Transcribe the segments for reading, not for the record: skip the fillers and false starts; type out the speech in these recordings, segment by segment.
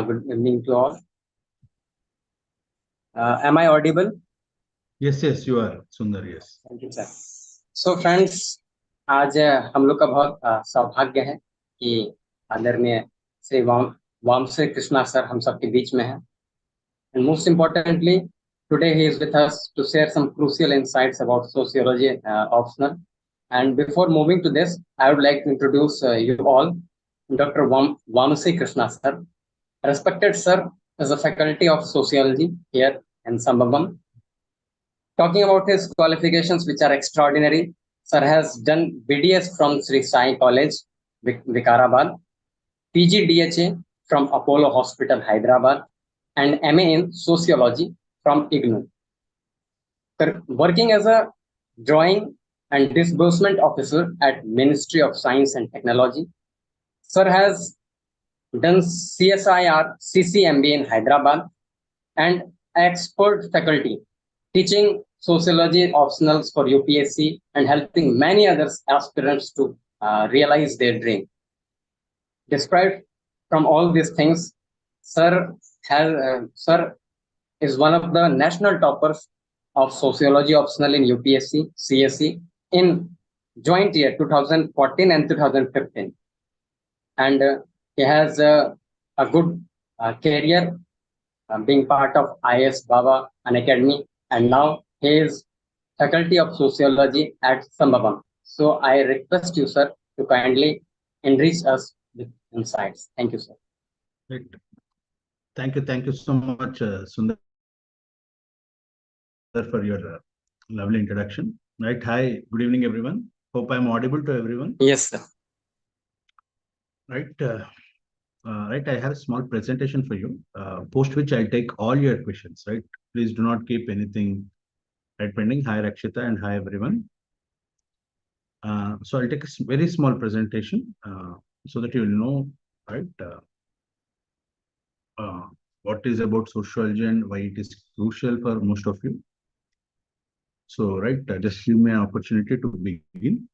Good evening to all. Am I audible? Yes, you are, Sundar, yes. Thank you, sir. So, friends, आज हम लोग का बहुत सौभाग्य है कि आदरणीय श्री वामश्री कृष्णा सर हम सबके बीच में हैं. And most importantly, today he is with us to share some crucial insights about sociology optional. And before moving to this, I would like to introduce you all, Dr. Vamshi Krishna sir. Respected sir is a faculty of sociology here in Sambhavam. Talking about his qualifications, which are extraordinary, sir has done BDS from Sri Sai College, Vikarabad, PG DHA from Apollo Hospital, Hyderabad, and MA in Sociology from IGNOU. Working as a drawing and disbursement officer at Ministry of Science and Technology, sir has done CSIR CCMB in Hyderabad and expert faculty teaching sociology optionals for UPSC and helping many other aspirants to realize their dream. Despite from all these things, sir is one of the national toppers of sociology optional in UPSC CSE in joint year 2014 and 2015, and he has a good career being part of IS Baba, an academy, and now he is faculty of sociology at Sambhavam. So I request you, sir, to kindly enrich us with insights. Thank you, sir. Right. Thank you so much, Sundar, for your lovely introduction. Right. Hi, good evening, everyone. Hope I'm audible to everyone. Yes, sir. Right. Right. I have a small presentation for you, post which I'll take all your questions. Right. Please do not keep anything pending. Hi, Rakshita, and hi, everyone. So I'll take a very small presentation so that you will know, right, what is about sociology and why it is crucial for most of you. So, right, just give me an opportunity to begin.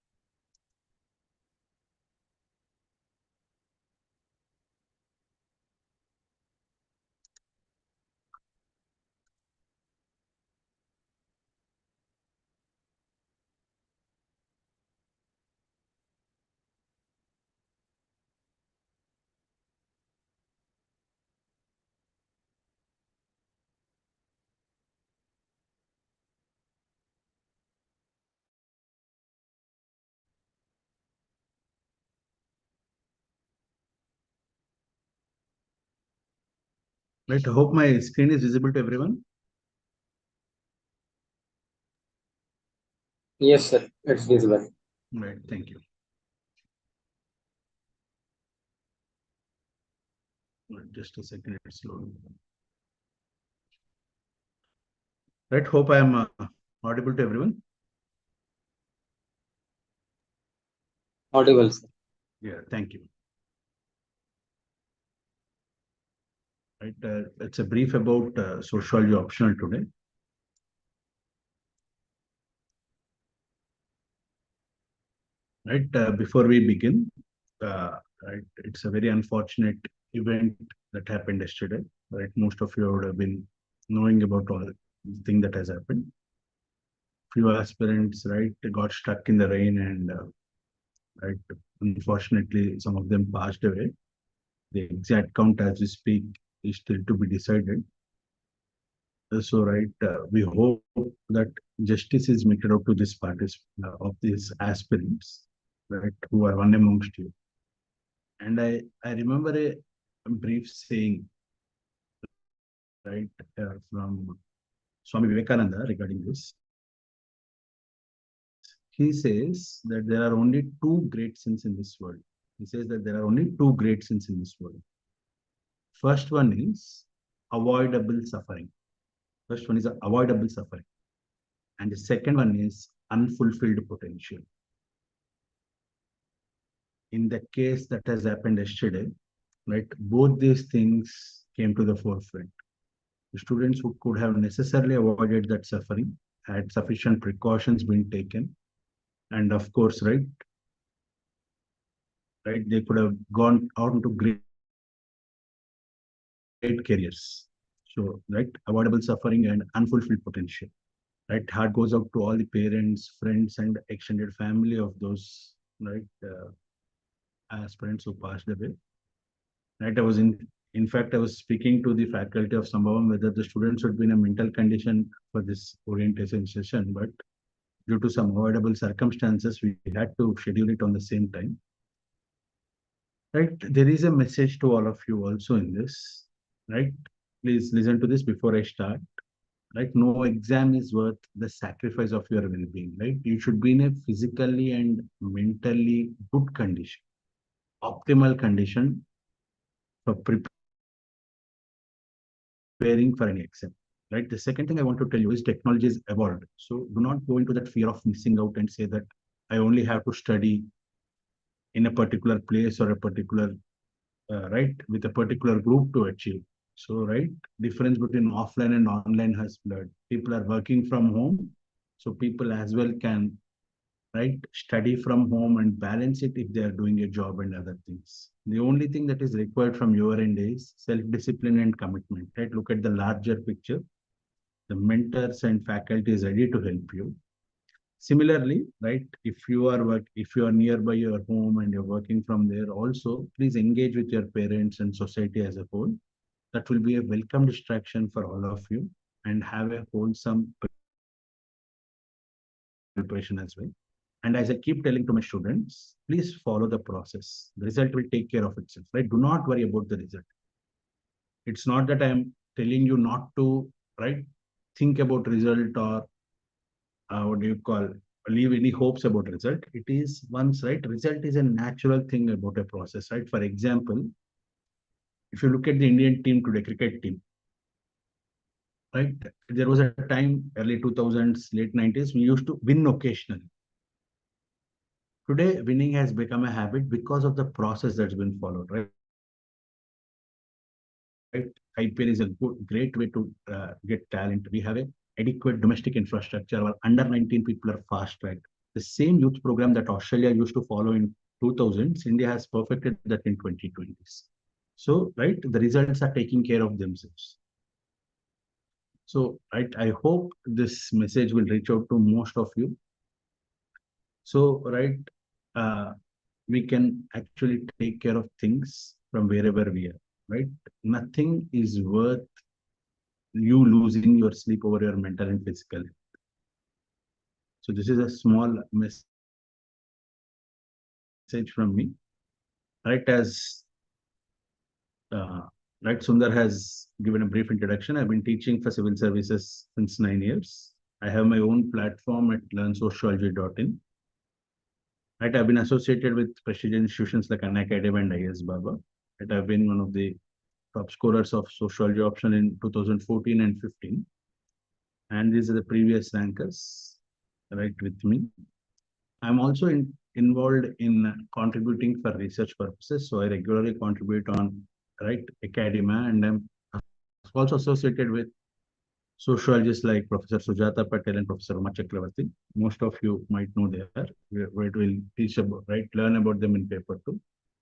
Right, I hope my screen is visible to everyone. Yes, sir, it's visible. Right, thank you. Right, just a second, it's loading. Right, hope I am audible to everyone. Audible, sir. Yeah, thank you. Right, it's a brief about sociology optional today. Right, before we begin, right, it's a very unfortunate event that happened yesterday. Right, most of you would have been knowing about all the thing that has happened. Few aspirants, right, got stuck in the rain, and right, unfortunately, some of them passed away. The exact count as we speak is still to be decided. So, right, we hope that justice is meted out to this parties of these aspirants, right, who are one amongst you. And I remember a brief saying, right, from Swami Vivekananda regarding this. He says that there are only two great sins in this world. He says that there are only two great sins in this world. First one is avoidable suffering. First one is avoidable suffering. And the second one is unfulfilled potential. In the case that has happened yesterday, right, both these things came to the forefront. The students who could have necessarily avoided that suffering had sufficient precautions been taken. And of course, right, they could have gone out into great careers. So, right, avoidable suffering and unfulfilled potential. Right, heart goes out to all the parents, friends, and extended family of those aspirants who passed away. Right, in fact, I was speaking to the faculty of Sambhavam whether the students should be in a mental condition for this orientation session, but due to some avoidable circumstances, we had to schedule it on the same time. Right, there is a message to all of you also in this. Right, please listen to this before I start. Right, no exam is worth the sacrifice of your well-being. Right, you should be in a physically and mentally good condition, optimal condition for preparing for an exam. Right, the second thing I want to tell you is technology is evolved, so do not go into that fear of missing out and say that I only have to study in a particular place or a particular right, with a particular group to achieve. So, right, difference between offline and online has blurred. People are working from home, so people as well can, right, study from home and balance it if they are doing a job and other things. The only thing that is required from your end is self-discipline and commitment. Right, look at the larger picture. The mentors and faculty is ready to help you. Similarly, right, if you are nearby your home and you're working from there also, please engage with your parents and society as a whole. That will be a welcome distraction for all of you and have a wholesome preparation as well. And as I keep telling to my students, please follow the process. The result will take care of itself, right? Do not worry about the result. It's not that I'm telling you not to, right, think about result or what do you call, leave any hopes about result. It is once, right, result is a natural thing about a process, right? For example, if you look at the Indian team today, cricket team, right, there was a time, early 2000s, late 90s, we used to win occasionally. Today, winning has become a habit because of the process that's been followed, right? IPL is a great way to get talent. We have a adequate domestic infrastructure. Our under 19 people are fast tracked. The same youth program that Australia used to follow in 2000s, India has perfected that in 2020s. So, right, the results are taking care of themselves. So, right, I hope this message will reach out to most of you. So, right, uh, we can actually take care of things from wherever we are, right? Nothing is worth you losing your sleep over your mental and physical. So this is a small message from me, right? As uh, right, Sundar has given a brief introduction. I've been teaching for civil services since 9 years. I have my own platform at learnsociology.in. Right, I've been associated with prestigious institutions like Unacademy and IS Baba. Right, I've been one of the top scorers of sociology option in 2014 and 15. And these are the previous rankers, right, with me. I'm also involved in contributing for research purposes. So I regularly contribute on, right, academia, and I'm also associated with sociologists like Professor Sujata Patel and Professor Uma Chakravarti. Most of you might know they are, where we'll teach about, right, learn about them in paper too.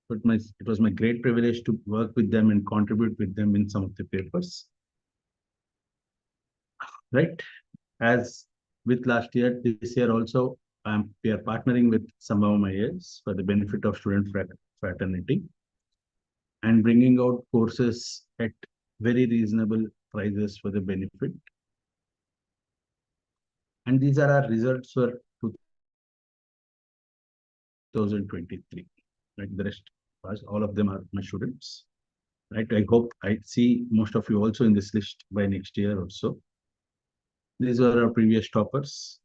But it was my great privilege to work with them and contribute with them in some of the papers. Right, as with last year, this year also, we are partnering with some of my years for the benefit of student fraternity and bringing out courses at very reasonable prices for the benefit. And these are our results for 2023. Right, the rest, all of them are my students. Right, I hope I see most of you also in this list by next year or so. These are our previous toppers.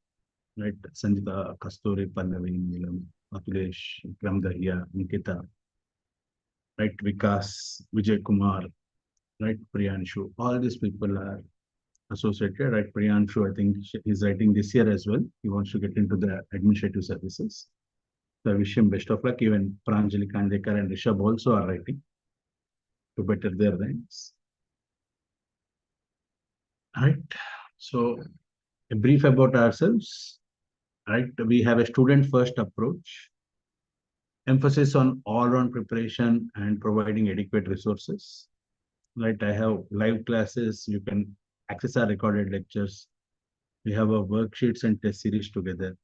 Right, Sanjita, Kasturi, Pallavi, Nilam, Akhilesh, Gramdahya, Nikita, right, Vikas, Vijay Kumar, right, Priyanshu. All these people are associated. Right, Priyanshu, I think he's writing this year as well. He wants to get into the administrative services. So I wish him best of luck. Even Pranjali Kandekar and Rishabh also are writing to better their ranks. All right. So a brief about ourselves. Right, we have a student-first approach, emphasis on all-round preparation and providing adequate resources. right? I have live classes. You can access our recorded lectures. We have our worksheets and test series together.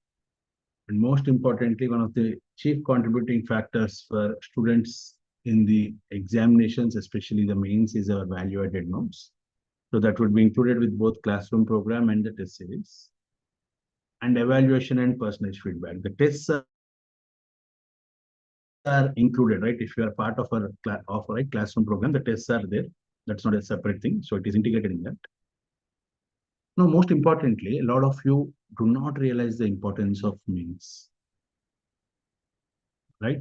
And most importantly, one of the chief contributing factors for students in the examinations, especially the mains, is our value-added notes. So that would be included with both classroom program and the test series. And evaluation and personalized feedback. The tests are included, right? If you are part of our classroom program, the tests are there. That's not a separate thing. So it is integrated in that. Now, most importantly, a lot of you do not realize the importance of means, right?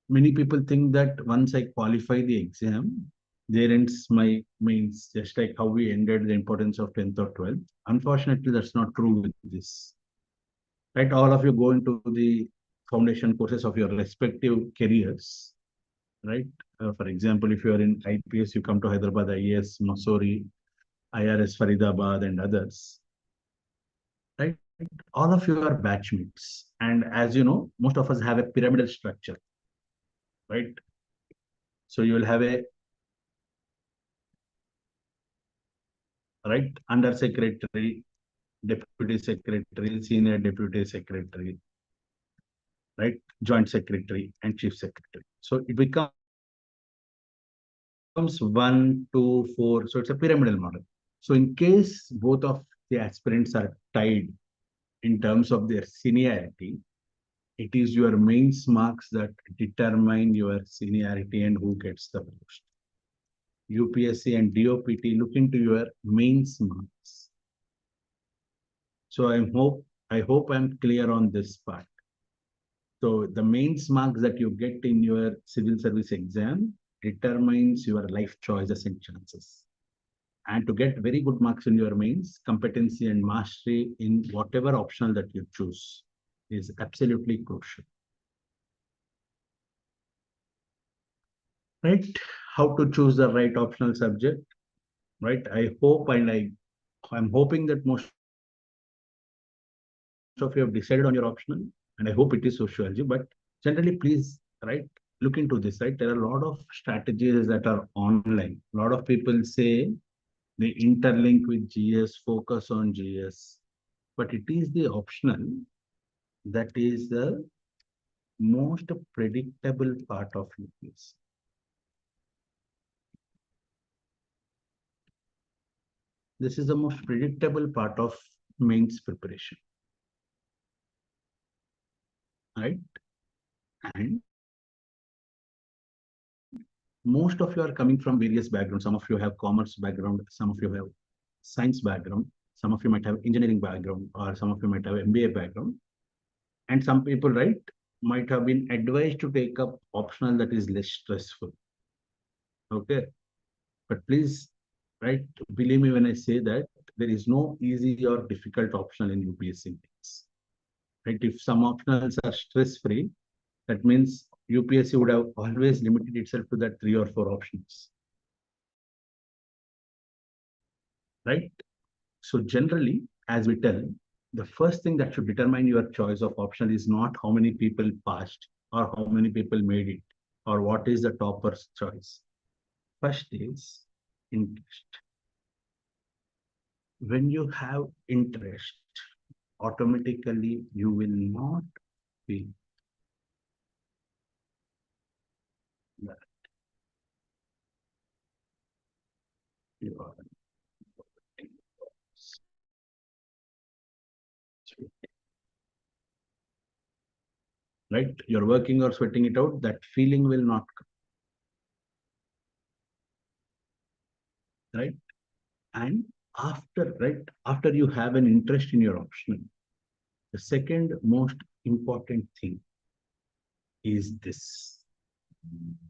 Many people think that once I qualify the exam, there ends my means, just like how we ended the importance of 10th or 12th. Unfortunately, that's not true with this. Right? All of you go into the foundation courses of your respective careers, right? For example, if you are in IPS, you come to Hyderabad IAS, Masori, IRS Faridabad, and others, right? All of you are batchmates. And as you know, most of us have a pyramidal structure, right? So you will have a right under secretary, deputy secretary, senior deputy secretary, right? Joint secretary and chief secretary. So it becomes 1, 2, 4. So it's a pyramidal model. So in case both of the aspirants are tied in terms of their seniority, it is your mains marks that determine your seniority and who gets the post. UPSC and DOPT look into your mains marks. So I hope I'm clear on this part. So the mains marks that you get in your civil service exam determines your life choices and chances. And to get very good marks in your mains, competency and mastery in whatever optional that you choose is absolutely crucial. Right? How to choose the right optional subject, right? I'm hoping that most of you have decided on your optional, and I hope it is sociology, but generally please, right, look into this, right? There are a lot of strategies that are online. A lot of people say they interlink with GS, focus on GS, but it is the optional that is the most predictable part of UPSC. This is the most predictable part of mains preparation, right? And most of you are coming from various backgrounds. Some of you have commerce background, some of you have science background, some of you might have engineering background, or some of you might have MBA background. And some people, right, might have been advised to take up optional that is less stressful. Okay. But please, right, believe me when I say that there is no easy or difficult optional in UPSC. Right? If some optionals are stress-free, that means UPSC would have always limited itself to that 3 or 4 options. Right? So generally, as we tell, the first thing that should determine your choice of option is not how many people passed or how many people made it or what is the topper's choice. First is interest. When you have interest, automatically you will not feel that you are right. You're working or sweating it out, that feeling will not come, right? And after you have an interest in your option, the second most important thing is this,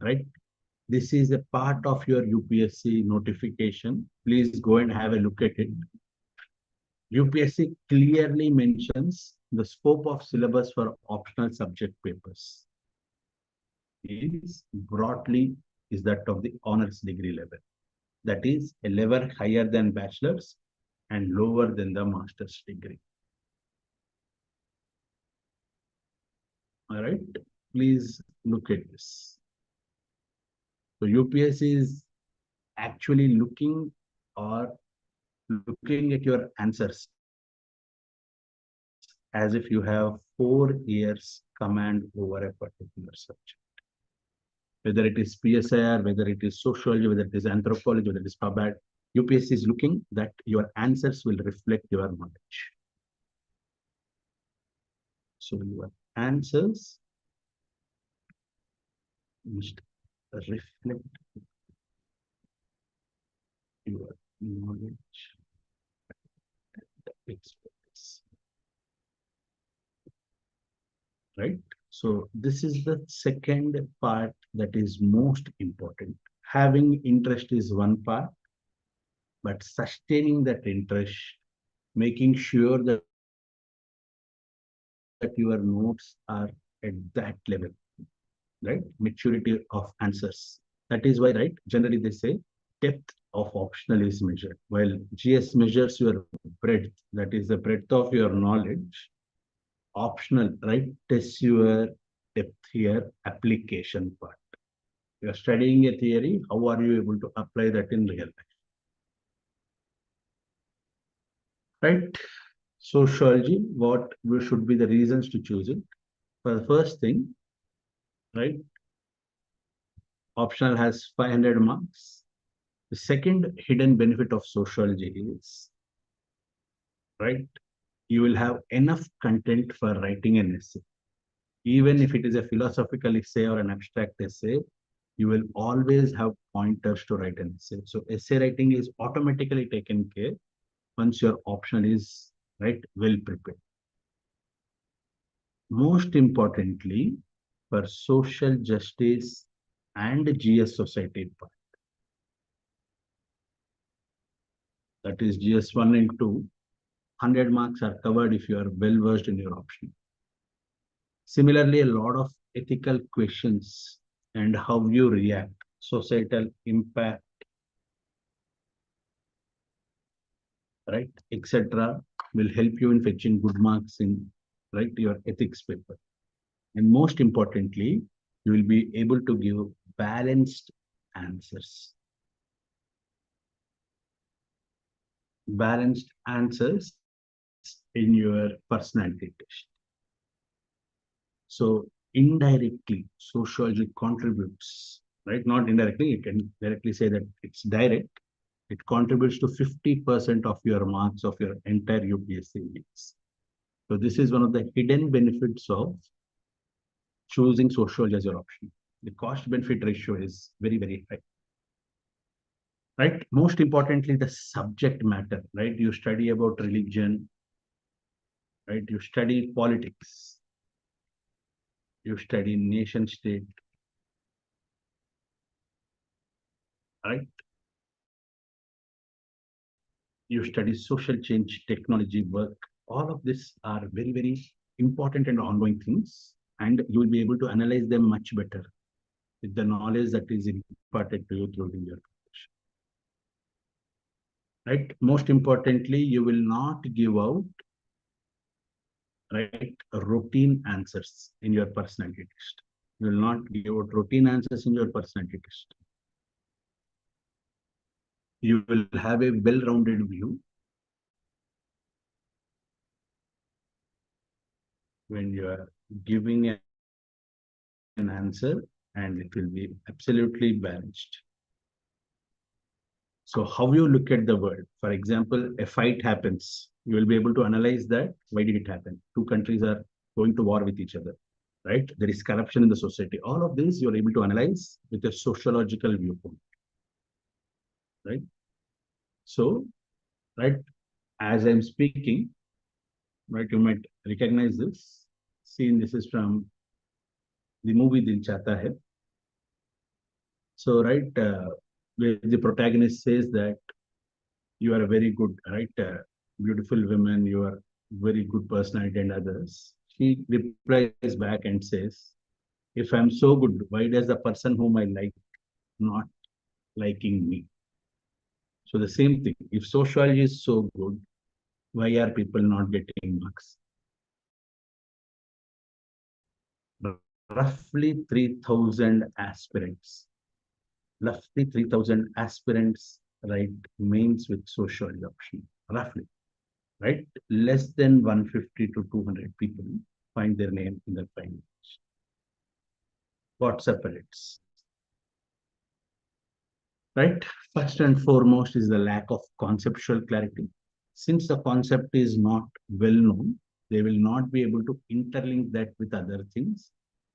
right? This is a part of your UPSC notification. Please go and have a look at it. UPSC clearly mentions the scope of syllabus for optional subject papers is broadly is that of the honors degree level. That is a level higher than bachelor's and lower than the master's degree. All right, please look at this. So UPSC is actually looking or looking at your answers as if you have 4 years command over a particular subject. Whether it is PSIR, whether it is sociology, whether it is anthropology, whether it is PubAd, UPSC is looking that your answers will reflect your knowledge. So your answers must reflect your knowledge and expertise. Right? So this is the second part that is most important. Having interest is one part, but sustaining that interest, making sure that your notes are at that level, right? Maturity of answers. That is why, right? Generally, they say depth of optional is measured, while GS measures your breadth, that is the breadth of your knowledge. Optional, right? Tests your depth here, application part. You are studying a theory, how are you able to apply that in real life? Right? Sociology, what should be the reasons to choose it? For the first thing, right? Optional has 500 marks. The second hidden benefit of sociology is, right? You will have enough content for writing an essay. Even if it is a philosophical essay or an abstract essay, you will always have pointers to write an essay. So essay writing is automatically taken care once your option is right well prepared. Most importantly, for social justice and GS society part, that is GS 1 and 2, 100 marks are covered if you are well versed in your option. Similarly, a lot of ethical questions and how you react, societal impact, right, etc., will help you in fetching good marks in right your ethics paper. And most importantly, you will be able to give balanced answers. Balanced answers in your personality test. So indirectly, sociology contributes, right? Not indirectly, you can directly say that it's direct. It contributes to 50% of your marks of your entire UPSC needs. So this is one of the hidden benefits of choosing sociology as your option. The cost benefit ratio is very, very high. Right? Most importantly, the subject matter, right? You study about religion, right? You study politics, you study nation state, right? You study social change, technology, work. All of this are very, very important and ongoing things, and you will be able to analyze them much better with the knowledge that is imparted to you through your profession. Right? Most importantly, you will not give out right routine answers in your personality test. You will not give out routine answers in your personality test. You will have a well-rounded view when you are giving an answer, and it will be absolutely balanced. So how you look at the world, for example, a fight happens, you will be able to analyze that. Why did it happen? Two countries are going to war with each other, right? There is corruption in the society. All of this you're able to analyze with a sociological viewpoint, right? So, right, as I'm speaking, right, you might recognize this scene. This is from the movie Dil Chahta Hai. So, right, where the protagonist says that you are a very good, right, beautiful woman, you are very good personality and others. She replies back and says, if I'm so good, why does the person whom I like not liking me? So the same thing, if sociology is so good, why are people not getting marks? Roughly 3,000 aspirants roughly 3,000 aspirants write mains with sociology option, roughly, right? Less than 150 to 200 people find their name in the final list. What separates? Right? First and foremost is the lack of conceptual clarity. Since the concept is not well known, they will not be able to interlink that with other things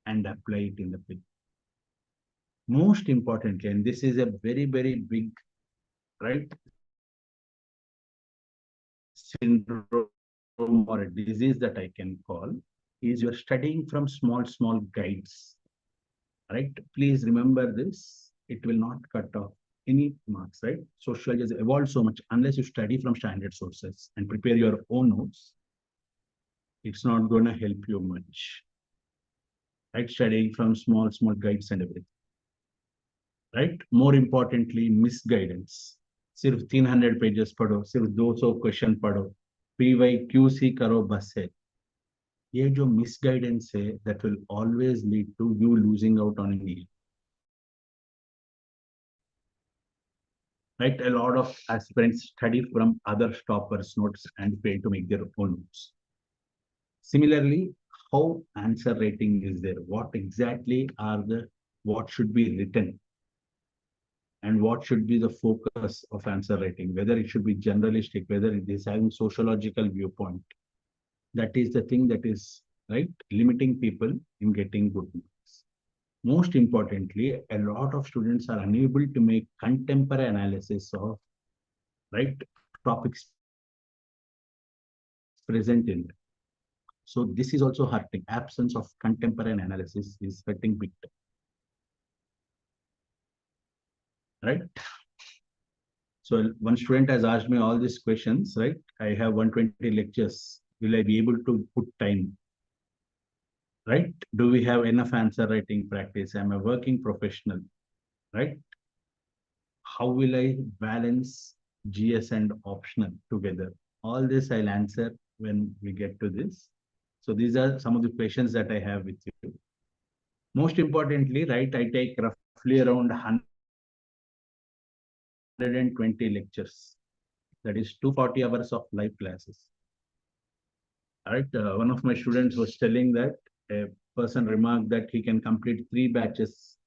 and apply it in the field. Most importantly, and this is a very, very big, right, syndrome or a disease that I can call, is you're studying from small, small guides, right? Please remember this. It will not cut off any marks, right? Sociology has evolved so much. Unless you study from standard sources and prepare your own notes, it's not going to help you much, right? Studying from small, small guides and everything, right? More importantly, misguidance. सिर्फ 300 pages पढ़ो, सिर्फ 200 question पढ़ो, PYQC करो बस है. ये जो misguidance है, that will always lead to you losing out on an year. Right? A lot of aspirants study from other stoppers' notes and fail to make their own notes. Similarly, how answer rating is there? What exactly are what should be written? And what should be the focus of answer writing? Whether it should be generalistic, whether it is having sociological viewpoint. That is the thing that is, right, limiting people in getting good marks. Most importantly, a lot of students are unable to make contemporary analysis of, right, topics present in it. So this is also hurting. Absence of contemporary analysis is hurting big time. Right? So one student has asked me all these questions, right? I have 120 lectures. Will I be able to put time? Right? Do we have enough answer writing practice? I'm a working professional, right? How will I balance GS and optional together? All this I'll answer when we get to this. So these are some of the questions that I have with you. Most importantly, right, I take roughly around 120 lectures. That is 240 hours of live classes. All right. One of my students was telling that a person remarked that he can complete 3 batches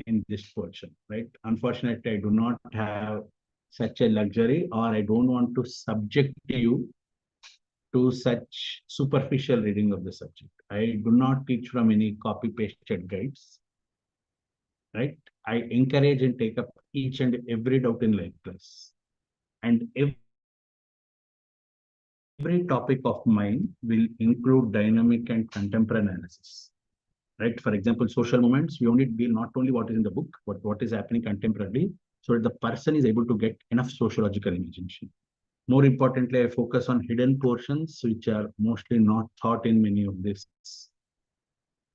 in this portion, right? Unfortunately, I do not have such a luxury, or I don't want to subject you to such superficial reading of the subject. I do not teach from any copy-pasted guides, right? I encourage and take up each and every doubt in live class. And every topic of mine will include dynamic and contemporary analysis. Right? For example, social movements, we only deal not only what is in the book, but what is happening contemporarily, so that the person is able to get enough sociological imagination. More importantly, I focus on hidden portions, which are mostly not taught in many of these,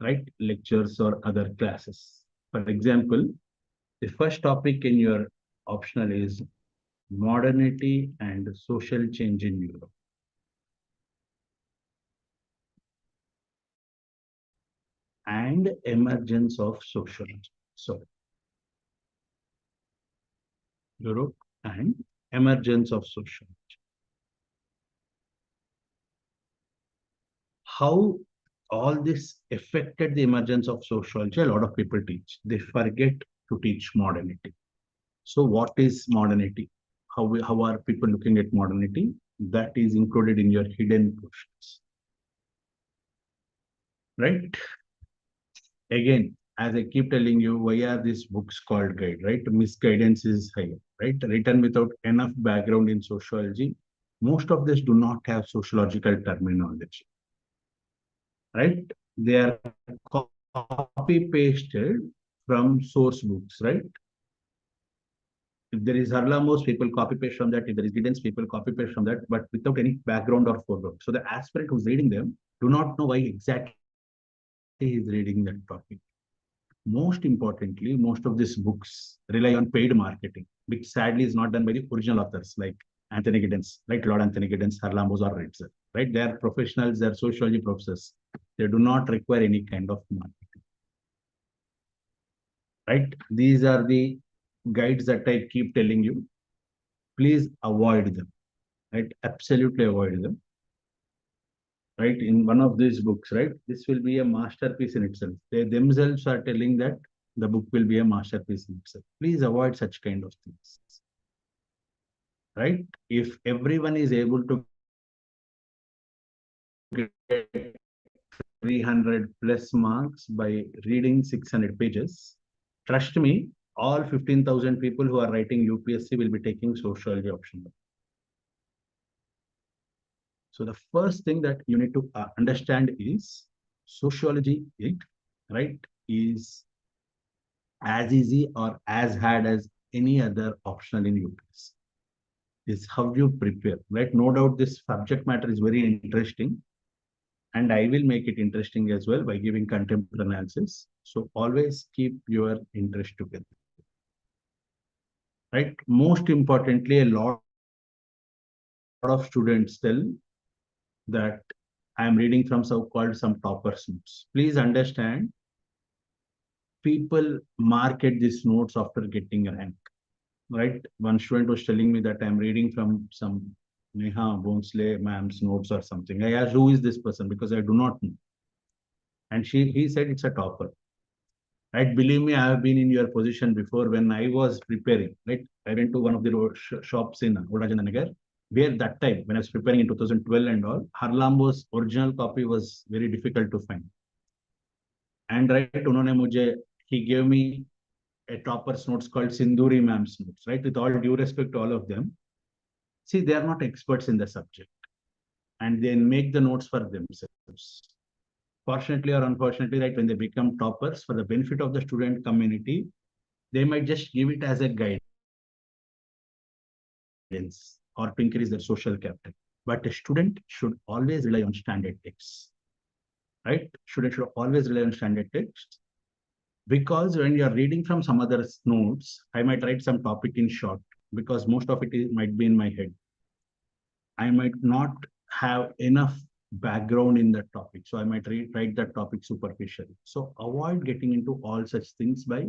right, lectures or other classes. For example, the first topic in your optional is modernity and social change in Europe. And emergence of socialism. So, Europe and emergence of socialism. How all this affected the emergence of sociology, a lot of people teach. They forget to teach modernity. So what is modernity? How are people looking at modernity? That is included in your hidden portions. Right? Again, as I keep telling you, why are these books called guide, right? Misguidance is higher, right? Written without enough background in sociology. Most of this do not have sociological terminology, right? They are copy pasted from source books, right? If there is Harlamos, people copy paste from that. If there is Giddens, people copy paste from that, but without any background or foreground. So the aspirant who's reading them do not know why exactly he is reading that topic. Most importantly, most of these books rely on paid marketing, which sadly is not done by the original authors like Anthony Giddens, right? Lord Anthony Giddens, Harlamos, or Ritzer, right? They are professionals, they are sociology professors. They do not require any kind of marketing, right? These are the guides that I keep telling you, please avoid them, right? Absolutely avoid them, right? In one of these books, right? This will be a masterpiece in itself. They themselves are telling that the book will be a masterpiece in itself. Please avoid such kind of things, right? If everyone is able to get 300 plus marks by reading 600 pages, trust me, all 15,000 people who are writing UPSC will be taking sociology option. So the first thing that you need to understand is sociology, right, is as easy or as hard as any other optional in UPSC. Is how you prepare, right? No doubt this subject matter is very interesting, and I will make it interesting as well by giving contempt analysis. So always keep your interest together, right? Most importantly, a lot of students tell that I am reading from so-called some toppers notes. Please understand, people market these notes after getting a rank, right? One student was telling me that I'm reading from some Neha Bonsley ma'am's notes or something. I asked, who is this person? Because I do not know. And he said it's a topper. Right? Believe me, I have been in your position before when I was preparing. Right? I went to one of the shops in Odajanagar, where that time, when I was preparing in 2012 and all, Harlambo's original copy was very difficult to find. And right, he gave me a topper's notes called Sinduri ma'am's notes, right? With all due respect to all of them. See, they are not experts in the subject and they make the notes for themselves. Fortunately or unfortunately, right, when they become toppers, for the benefit of the student community, they might just give it as a guidance or to increase their social capital. But a student should always rely on standard texts, right? Student should always rely on standard texts, because when you are reading from some other notes, I might write some topic in short because most of it might be in my head. I might not have enough background in that topic. So I might write that topic superficially. So avoid getting into all such things by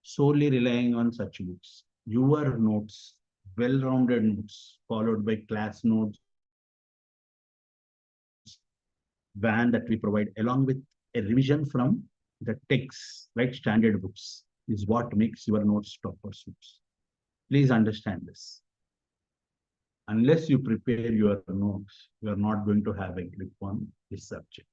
solely relying on such books. Your notes, well-rounded notes, followed by class notes, van that we provide, along with a revision from the texts, right? Standard books is what makes your notes top pursuits. Please understand this. Unless you prepare your notes, you are not going to have a grip on this subject.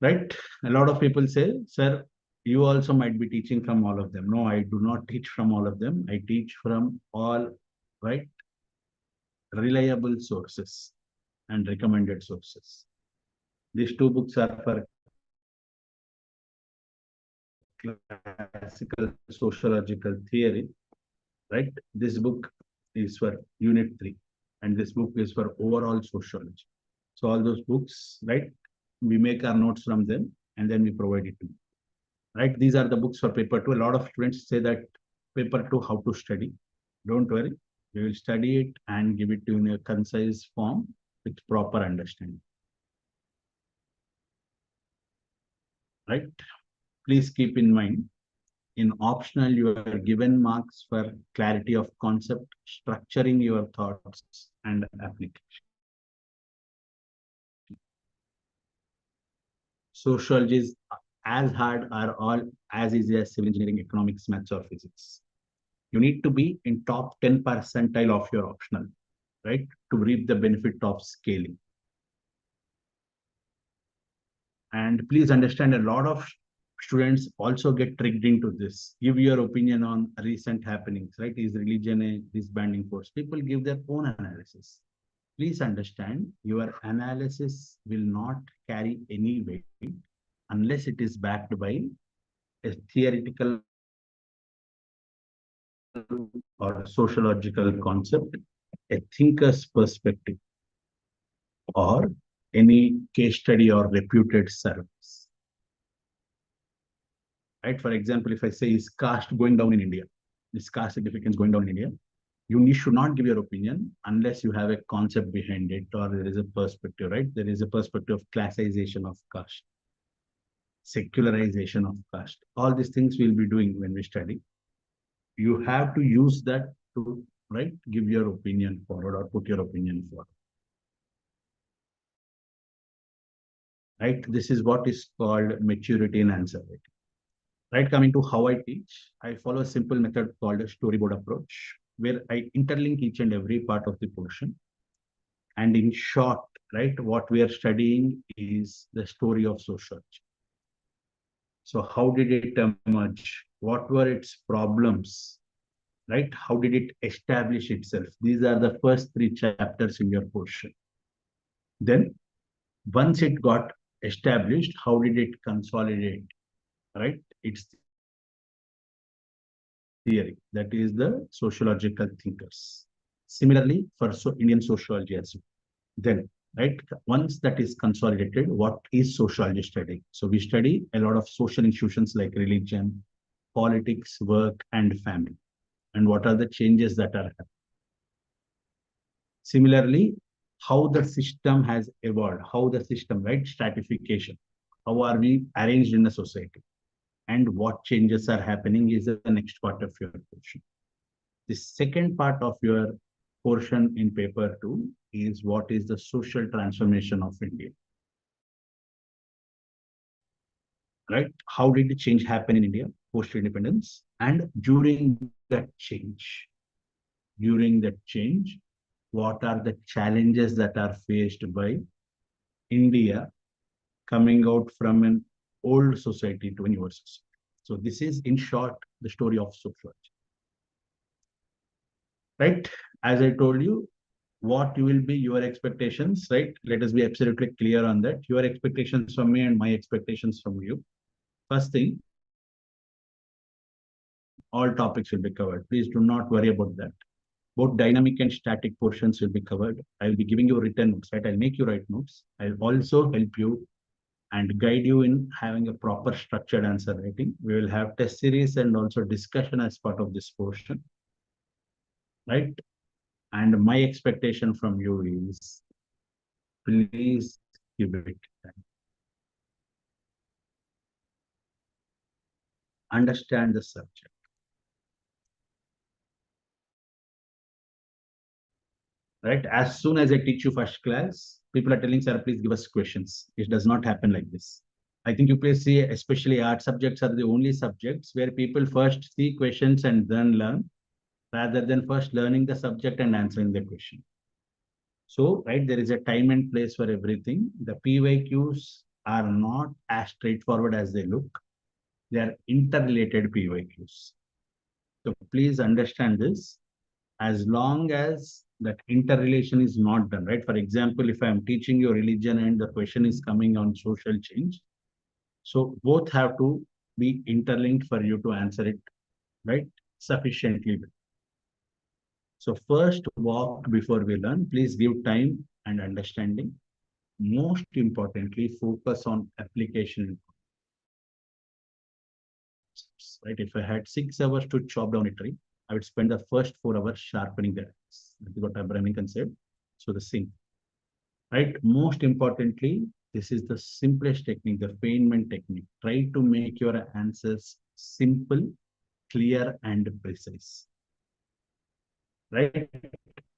Right? A lot of people say, sir, you also might be teaching from all of them. No, I do not teach from all of them. I teach from all, right, reliable sources and recommended sources. These two books are for classical sociological theory, right? This book is for Unit 3, and this book is for overall sociology. So all those books, right, we make our notes from them and then we provide it to you. Right? These are the books for paper 2. A lot of students say that paper 2, how to study. Don't worry, we will study it and give it to you in a concise form with proper understanding. Right? Please keep in mind, in optional, you are given marks for clarity of concept, structuring your thoughts, and application. Sociology is as hard or all as easy as civil engineering, economics, maths, or physics. You need to be in top 10 percentile of your optional, right, to reap the benefit of scaling. And please understand, a lot of students also get tricked into this. Give your opinion on recent happenings, right? Is religion a disbanding force? People give their own analysis. Please understand, your analysis will not carry any weight unless it is backed by a theoretical or sociological concept, a thinker's perspective, or any case study or reputed service. Right? For example, if I say, is caste going down in India? Is caste significance going down in India? You should not give your opinion unless you have a concept behind it or there is a perspective, right? There is a perspective of classization of caste. secularization of caste. All these things we'll be doing when we study. You have to use that to, right, give your opinion forward or put your opinion forward. Right, this is what is called maturity in answer writing. Right, coming to how I teach, I follow a simple method called a storyboard approach, where I interlink each and every part of the portion. And in short, right, what we are studying is the story of sociology. So how did it emerge? What were its problems? Right? How did it establish itself? These are the first three chapters in your portion. Then, once it got established, how did it consolidate? Right? Its theory. That is the sociological thinkers. Similarly, for Indian sociology as well. Then, right, once that is consolidated, what is sociology study? So we study a lot of social institutions like religion, politics, work, and family. And what are the changes that are happening? Similarly, how the system has evolved, how the system, right, stratification, how are we arranged in the society, and what changes are happening is the next part of your portion. The second part of your portion in paper 2 is what is the social transformation of India. Right? How did the change happen in India post-independence? And during that change, what are the challenges that are faced by India coming out from an old society to a newer society? So this is, in short, the story of sociology. Right? As I told you, what will be your expectations, right? Let us be absolutely clear on that. Your expectations from me and my expectations from you. First thing, all topics will be covered. Please do not worry about that. Both dynamic and static portions will be covered. I will be giving you written notes, right? I'll make you write notes. I'll also help you and guide you in having a proper structured answer writing. We will have test series and also discussion as part of this portion, right? And my expectation from you is, please give it time. Understand the subject. Right? As soon as I teach you first class, people are telling, sir, please give us questions. It does not happen like this. I think UPSC, especially art subjects, are the only subjects where people first see questions and then learn, rather than first learning the subject and answering the question. So, right, there is a time and place for everything. The PYQs are not as straightforward as they look. They are interrelated PYQs. So please understand this. As long as that interrelation is not done, right? For example, if I'm teaching you religion and the question is coming on social change, so both have to be interlinked for you to answer it, right, sufficiently. So first, walk before we learn. Please give time and understanding. Most importantly, focus on application. Right? If I had 6 hours to chop down a tree, I would spend the first 4 hours sharpening the axe. That is what Abraham Lincoln said. So the same. Right? Most importantly, this is the simplest technique, the Feynman technique. Try to make your answers simple, clear, and precise. Right?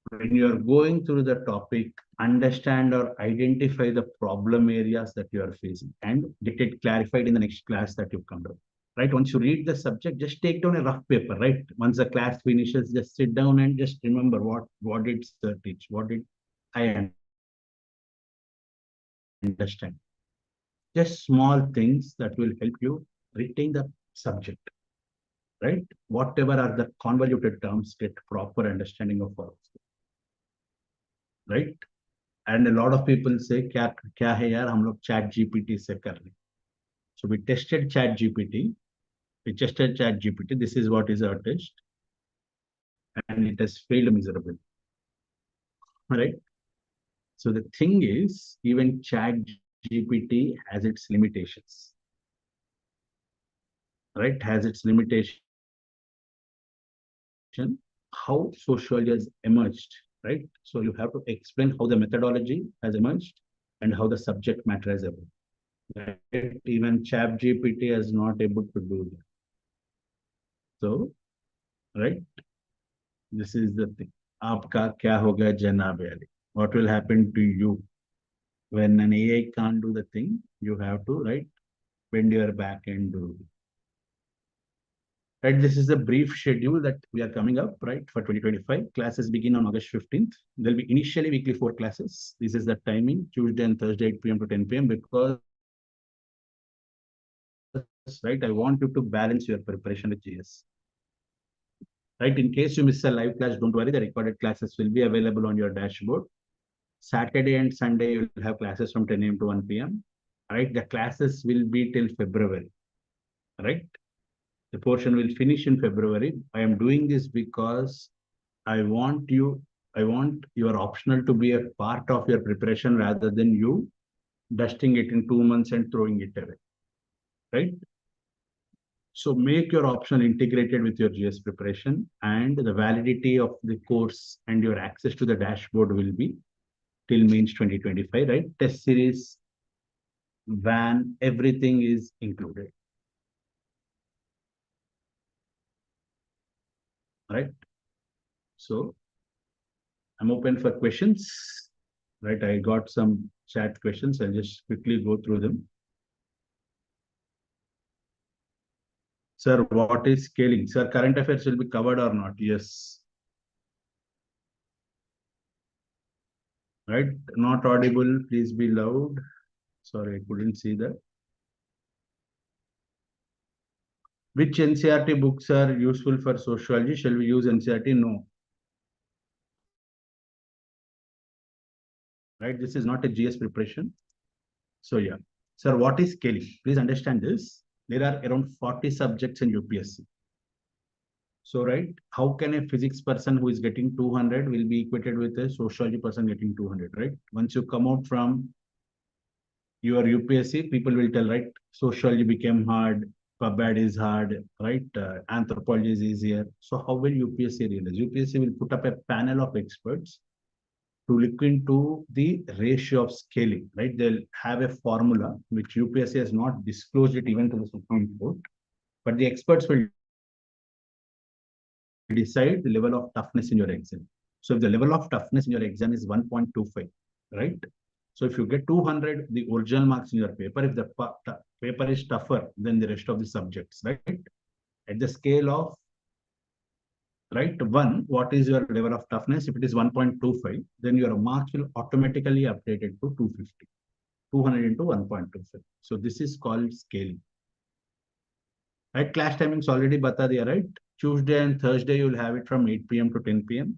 When you are going through the topic, understand or identify the problem areas that you are facing and get it clarified in the next class that you come to. Right? Once you read the subject, just take down a rough paper, right? Once the class finishes, just sit down and just remember what did sir teach? What did I understand? Just small things that will help you retain the subject, right? Whatever are the convoluted terms, get proper understanding of all, right? And a lot of people say, क्या है यार, हम लोग chat GPT से कर रहे. So we tested chat GPT. We tested chat GPT. This is what is our test. And it has failed miserably. Right? So the thing is, even chat GPT has its limitations. Right? Has its limitation. How sociology has emerged, right? So you have to explain how the methodology has emerged and how the subject matter has evolved. Right? Even ChatGPT is not able to do that. So, right, this is the thing. आपका क्या होगा जनाब Ali? What will happen to you when an AI can't do the thing? You have to, right, bend your back and do. Right, this is the brief schedule that we are coming up, right, for 2025. Classes begin on August 15th. There'll be initially weekly 4 classes. This is the timing, Tuesday and Thursday, 8 p.m. to 10 p.m. because, right, I want you to balance your preparation with GS. Right, in case you miss a live class, don't worry, the recorded classes will be available on your dashboard. Saturday and Sunday, you'll have classes from 10 a.m. to 1 p.m. Right, the classes will be till February, right? The portion will finish in February. I am doing this because I want your optional to be a part of your preparation rather than you dusting it in 2 months and throwing it away, right? So make your optional integrated with your GS preparation, and the validity of the course and your access to the dashboard will be till mains 2025, right? Test series, van, everything is included, right? So I'm open for questions, right? I got some chat questions. I'll just quickly go through them. Sir, what is scaling? Sir, current affairs will be covered or not? Yes. Right? Not audible. Please be loud. Sorry, I couldn't see that. Which NCRT books are useful for sociology? Shall we use NCRT? No. Right? This is not a GS preparation. So yeah. Sir, what is scaling? Please understand this. There are around 40 subjects in UPSC. So, right, how can a physics person who is getting 200 will be equated with a sociology person getting 200, right? Once you come out from your UPSC, people will tell, right, sociology became hard, PubMed is hard, right? Anthropology is easier. So how will UPSC realize? UPSC will put up a panel of experts to look into the ratio of scaling, right? They'll have a formula which UPSC has not disclosed it even to the Supreme Court, but the experts will decide the level of toughness in your exam. So if the level of toughness in your exam is 1.25, right? So if you get 200, the original marks in your paper, if the paper is tougher than the rest of the subjects, right? At the scale of, right, 1, what is your level of toughness? If it is 1.25, then your marks will automatically update it to 250, 200 into 1.25. So this is called scaling. Right, class timings already bata diya, right? Tuesday and Thursday, you'll have it from 8 p.m. to 10 p.m.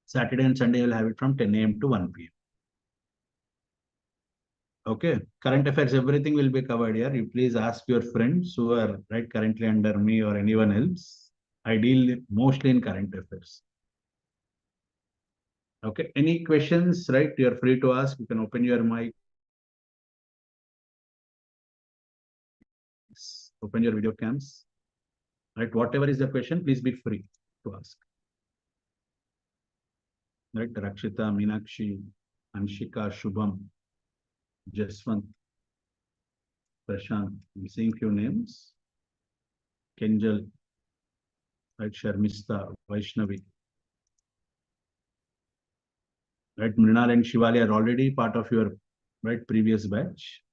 Saturday and Sunday, you'll have it from 10 a.m. to 1 p.m. Okay, current affairs, everything will be covered here. You please ask your friends who are right currently under me or anyone else. I deal mostly in current affairs. Okay, any questions, right? You're free to ask. You can open your mic, open your video cams. Right, whatever is the question, please be free to ask. Right, Rakshita, Meenakshi, Anshika, Shubham, Jaswant, Prashant. I'm seeing few names. Kenjal, right, Sharmista, Vaishnavi. Right, Mrinal and Shivali are already part of your right previous batch.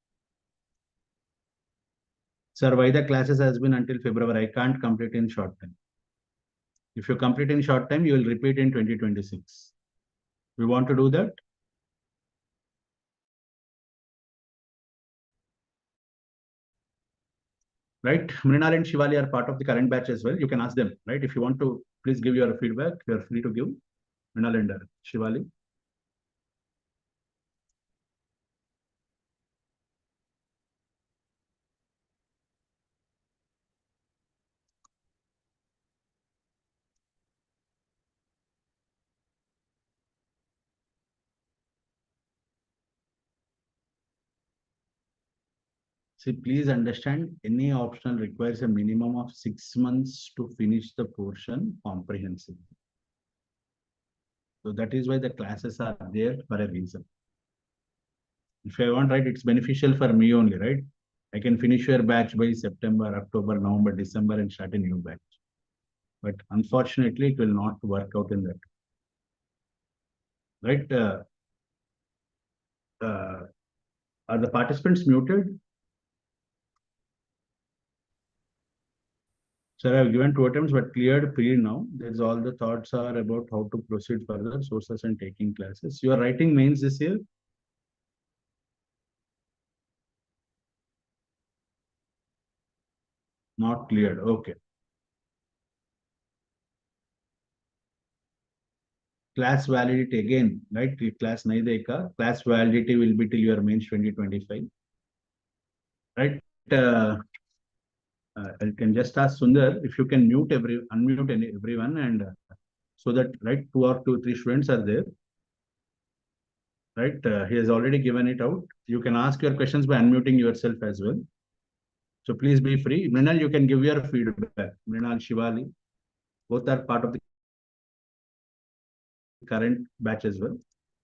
Sir, why the classes has been until February? I can't complete in short time. If you complete in short time, you will repeat in 2026. We want to do that. Right, Mrinal and Shivali are part of the current batch as well. You can ask them, right? If you want to, please give your feedback. You are free to give. Mrinal and Shivali. See, please understand, any optional requires a minimum of 6 months to finish the portion comprehensively. So that is why the classes are there for a reason. If I want, right, it's beneficial for me only, right? I can finish your batch by September, October, November, December, and start a new batch. But unfortunately, it will not work out in that, right? Uh, are the participants muted? Sir, I've given 2 attempts, but cleared pre now. There's all the thoughts are about how to proceed further, sources and taking classes. You are writing mains this year? Not cleared. Okay. Class validity again, right? Class nahi dekha. Class validity will be till your mains 2025. Right? I can just ask Sundar if you can unmute everyone, and so that, right, 2 or 3 students are there. Right? He has already given it out. You can ask your questions by unmuting yourself as well. So please be free. Mrinal, you can give your feedback. Mrinal, Shivali, both are part of the current batch as well.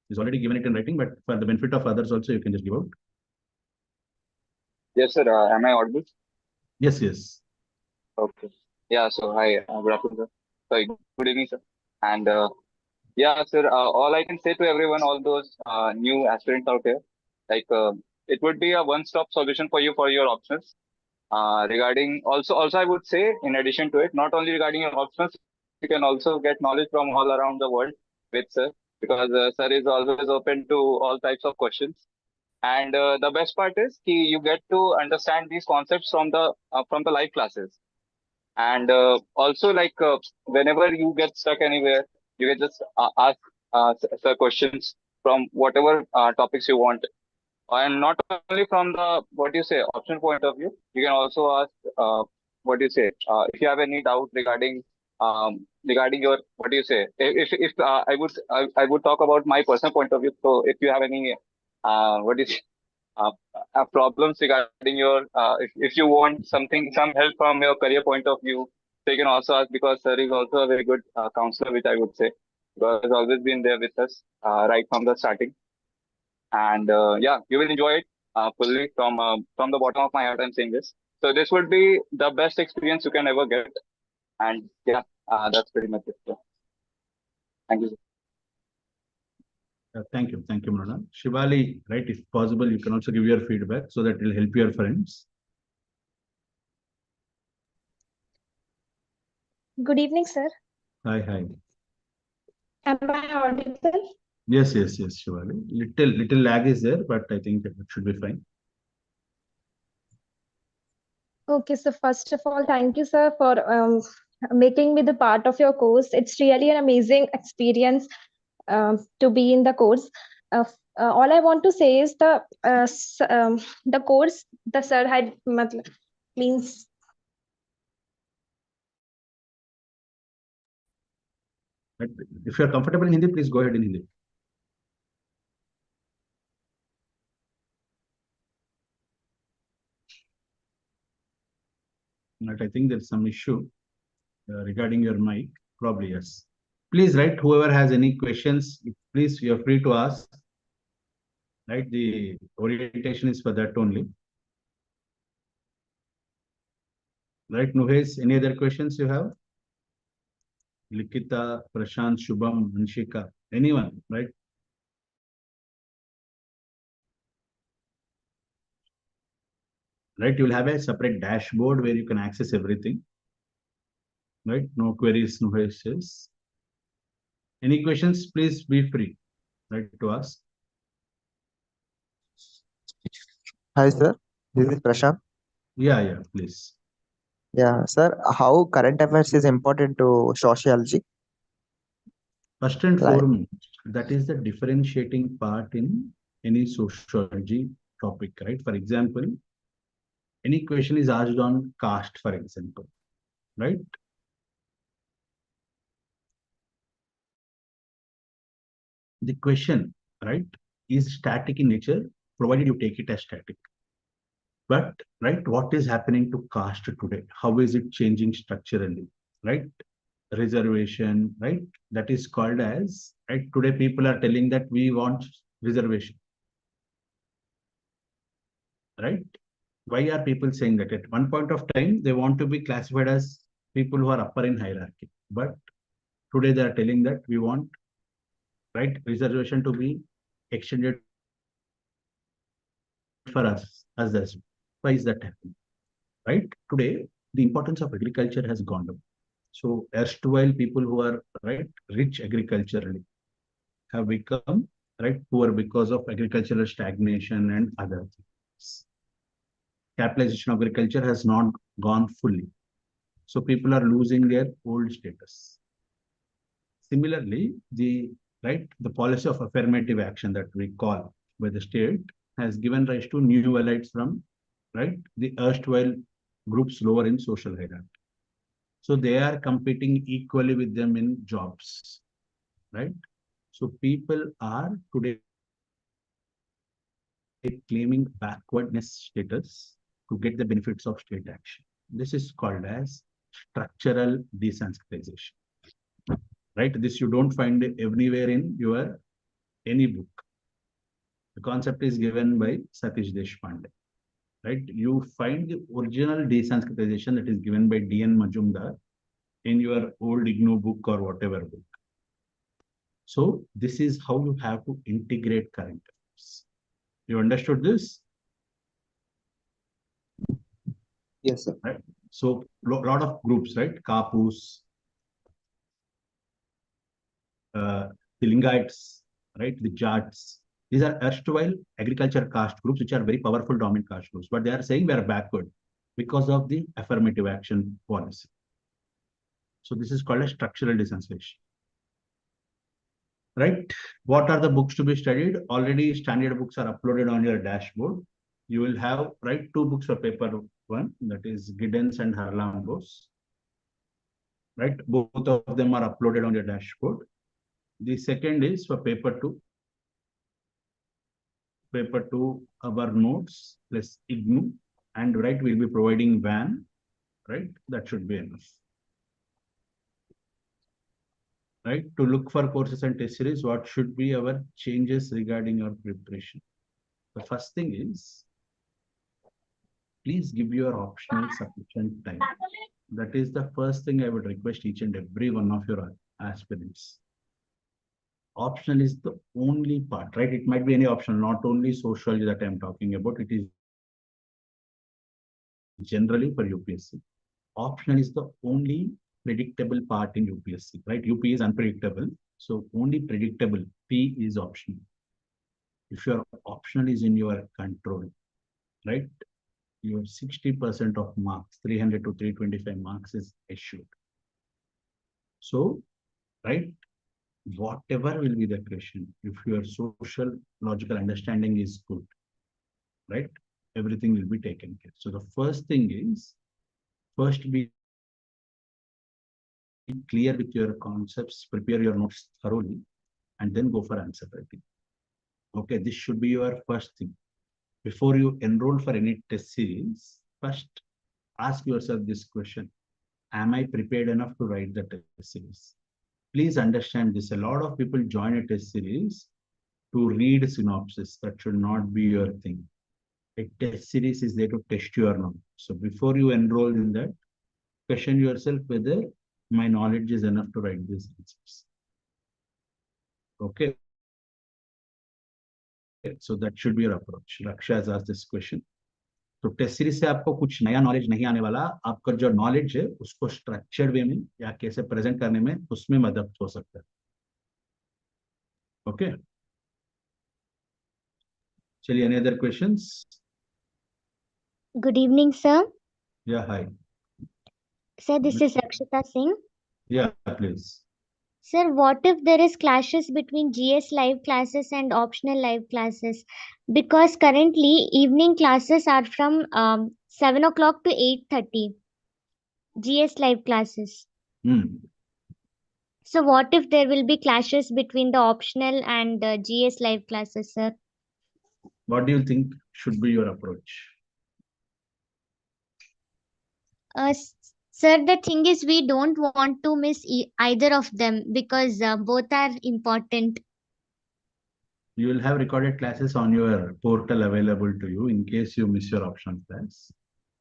He's already given it in writing, but for the benefit of others also, you can just give out. Yes, sir. Am I audible? Yes, yes. Okay. Yeah. So hi. Good afternoon, sir. Sorry. Good evening, sir. And yeah, sir. All I can say to everyone, all those new aspirants out here, like it would be a one-stop solution for you for your options. Regarding also I would say, in addition to it, not only regarding your options, you can also get knowledge from all around the world with sir, because sir is always open to all types of questions. And the best part is you get to understand these concepts from the live classes. And also, like whenever you get stuck anywhere, you can just ask sir questions from whatever topics you want, and not only from the what you say option point of view. You can also ask what do you say if you have any doubt regarding your what do you say if I would talk about my personal point of view. So if you have any what is problems regarding your if you want some help from your career point of view, so you can also ask, because sir is also a very good counselor, which I would say, because he's always been there with us right from the starting. And yeah, you will enjoy it fully from the bottom of my heart. I'm saying this. So this would be the best experience you can ever get. And yeah, that's pretty much it. So, thank you. Thank you. Thank you, Mrinal. Shivali, right, if possible, you can also give your feedback so that it will help your friends. Good evening, sir. Hi, hi. Am I audible? Yes, yes, yes, Shivali. Little lag is there, but I think it should be fine. Okay, so first of all, thank you, sir, for making me the part of your course. It's really an amazing experience to be in the course. All I want to say is the course the sir had means Right. If you are comfortable in Hindi, please go ahead in Hindi. But I think there's some issue regarding your mic. Probably, yes. Please, right, whoever has any questions, please, you're free to ask. Right, the orientation is for that only. Right, Nuhesh, any other questions you have? Likita, Prashant, Shubham, Anshika, anyone, right? Right, you'll have a separate dashboard where you can access everything. Right, no queries, Nuhesh says. Any questions, please be free, right, to ask. Hi, sir. This is Prashant. Yeah, please. Yeah, sir. How current affairs is important to sociology? First and Like, foremost, that is the differentiating part in any sociology topic, right? For example, any question is asked on caste, for example, right? The question, right, is static in nature, provided you take it as static. But, right, what is happening to caste today? How is it changing structurally, right? Reservation, right? That is called as, right? Today, people are telling that we want reservation. right? Why are people saying that? At one point of time, they want to be classified as people who are upper in hierarchy. But today they are telling that we want, right, reservation to be extended for us as this. Why is that happening? Right? Today, the importance of agriculture has gone down. So erstwhile people who are right rich agriculturally have become right poor because of agricultural stagnation and other things. Capitalization of agriculture has not gone fully. So people are losing their old status. Similarly, the policy of affirmative action that we call by the state has given rise to new elites from right the erstwhile groups lower in social hierarchy. So they are competing equally with them in jobs, right? So people are today claiming backwardness status to get the benefits of state action. This is called as structural desensitization, right? This you don't find anywhere in your any book. The concept is given by Satish Deshpande, right? You find the original desensitization that is given by D.N. Majumdar in your old IGNOU book or whatever book. So this is how you have to integrate current affairs. You understood this? Yes, sir. Right? So lot of groups, right? Kapus, the Lingaites, right? The Jats. These are erstwhile agriculture caste groups, which are very powerful dominant caste groups, but they are saying we are backward because of the affirmative action policy. So this is called a structural desensitization. Right? What are the books to be studied? Already standard books are uploaded on your dashboard. You will have, right, 2 books for paper 1, that is Giddens and Harlan Bose. Right? Both of them are uploaded on your dashboard. The second is for paper 2. Paper 2, our notes plus IGNOU, and right, we'll be providing VAN, right? That should be enough. Right? To look for courses and test series, what should be our changes regarding our preparation? The first thing is, please give your optional sufficient time. That is the first thing I would request each and every one of your aspirants. Optional is the only part, right? It might be any option, not only sociology that I'm talking about. It is generally for UPSC. Optional is the only predictable part in UPSC, right? UP is unpredictable. So only predictable P is optional. If your optional is in your control, right? Your 60% of marks, 300 to 325 marks is assured. So, right, whatever will be the question, if your social logical understanding is good, right, everything will be taken care. So the first thing is, first be clear with your concepts, prepare your notes thoroughly, and then go for answer writing. Okay, this should be your first thing. Before you enroll for any test series, first ask yourself this question: am I prepared enough to write the test series? Please understand this. A lot of people join a test series to read synopsis. That should not be your thing. A test series is there to test your knowledge. So before you enroll in that, question yourself whether my knowledge is enough to write these answers. Okay. So that should be your approach. Raksha has asked this question. तो test series से आपको कुछ नया knowledge नहीं आने वाला. आपका जो नॉलेज है उसको स्ट्रक्चर्ड वे में या कैसे प्रेजेंट करने में उसमें मदद हो सकता है. ओके, चलिए, any other questions? Good evening, sir. Yeah, hi. Sir, this is Rakshita Singh. Yeah, please. Sir, what if there is clashes between GS live classes and optional live classes? Because currently evening classes are from 7 o'clock to 8:30. GS live classes. So what if there will be clashes between the optional and GS live classes, sir? What do you think should be your approach? Sir, the thing is we don't want to miss either of them because both are important. You will have recorded classes on your portal available to you in case you miss your optional class.